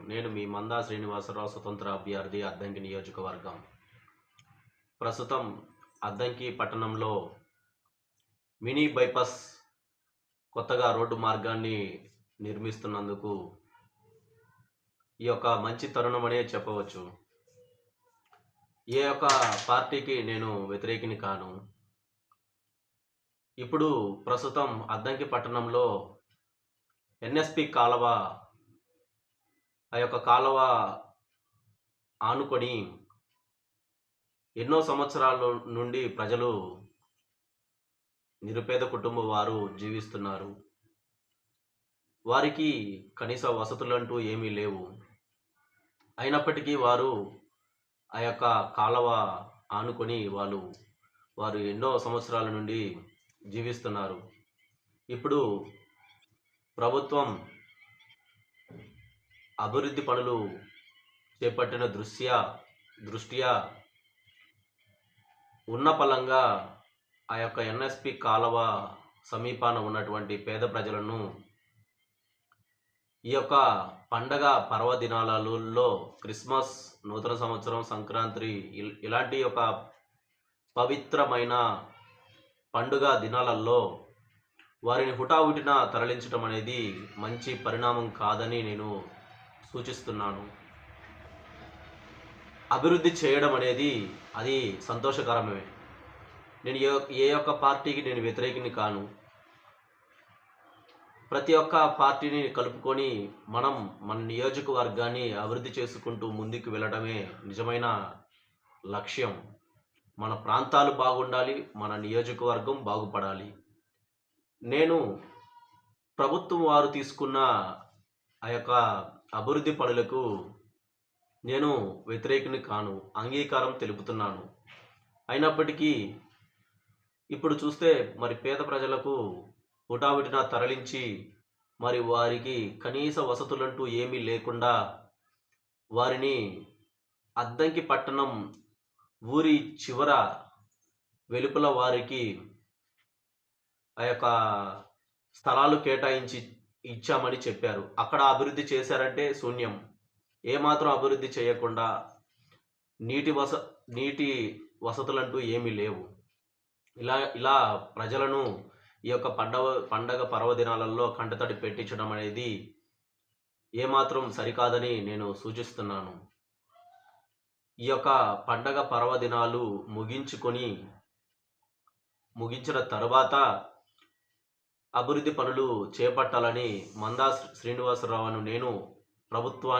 నేను మీ మందా శ్రీనివాసరావు స్వతంత్ర అభ్యర్థి అద్దంకి నియోజకవర్గం. ప్రస్తుతం అద్దంకి పట్టణంలో మినీ బైపాస్ కొత్తగా రోడ్డు మార్గాన్ని నిర్మిస్తున్నందుకు ఈ యొక్క మంచి తరుణం అనే చెప్పవచ్చు. ఏ యొక్క పార్టీకి నేను వ్యతిరేకిని కాను. ఇప్పుడు ప్రస్తుతం అద్దంకి పట్టణంలో ఎన్ఎస్పి కాలువ, ఆ యొక్క కాలువ ఆనుకొని ఎన్నో సంవత్సరాల నుండి ప్రజలు, నిరుపేద కుటుంబం వారు జీవిస్తున్నారు. వారికి కనీస వసతులంటూ ఏమీ లేవు. అయినప్పటికీ వారు ఆ యొక్క కాలువ ఆనుకొని వారు ఎన్నో సంవత్సరాల నుండి జీవిస్తున్నారు. ఇప్పుడు ప్రభుత్వం అభివృద్ధి పనులు చేపట్టిన దృష్ట్యా ఉన్న పలంగా ఆ యొక్క ఎన్ఎస్పి కాలువ సమీపాన ఉన్నటువంటి పేద ప్రజలను ఈ యొక్క పండగ పర్వదినాలలో క్రిస్మస్, నూతన సంవత్సరం, సంక్రాంతి ఇలాంటి ఒక పవిత్రమైన పండుగ దినాలలో వారిని హుటాహుటిన తరలించడం అనేది మంచి పరిణామం కాదని నేను సూచిస్తున్నాను. అభివృద్ధి చేయడం అనేది అది సంతోషకరమే. నేను ఏ ఒక్క పార్టీకి నేను వ్యతిరేకిని కాను. ప్రతి ఒక్క పార్టీని కలుపుకొని మన నియోజకవర్గాన్ని అభివృద్ధి చేసుకుంటూ ముందుకు వెళ్ళడమే నిజమైన లక్ష్యం. మన ప్రాంతాలు బాగుండాలి, మన నియోజకవర్గం బాగుపడాలి. నేను ప్రభుత్వం వారు తీసుకున్న ఆ యొక్క అభివృద్ధి పనులకు నేను వ్యతిరేకిని కాను, అంగీకారం తెలుపుతున్నాను. అయినప్పటికీ ఇప్పుడు చూస్తే మరి పేద ప్రజలకు హుటాహుటిన తరలించి మరి వారికి కనీస వసతులంటూ ఏమీ లేకుండా వారిని అద్దంకి పట్టణం ఊరి చివర వెలుపల వారికి ఆ యొక్క స్థలాలు కేటాయించి ఇచ్చామని చెప్పారు. అక్కడ అభివృద్ధి చేశారంటే శూన్యం. ఏమాత్రం అభివృద్ధి చేయకుండా నీటి వసతులంటూ ఏమీ లేవు. ఇలా ప్రజలను ఈ యొక్క పండగ పర్వదినాలలో కంటతడి పెట్టించడం అనేది ఏమాత్రం సరికాదని నేను సూచిస్తున్నాను. ఈ యొక్క పండగ పర్వదినాలు ముగించిన తరువాత అభివృద్ధి పనులు చేపట్టాలని మందా శ్రీనివాసరావును నేను ప్రభుత్వాన్ని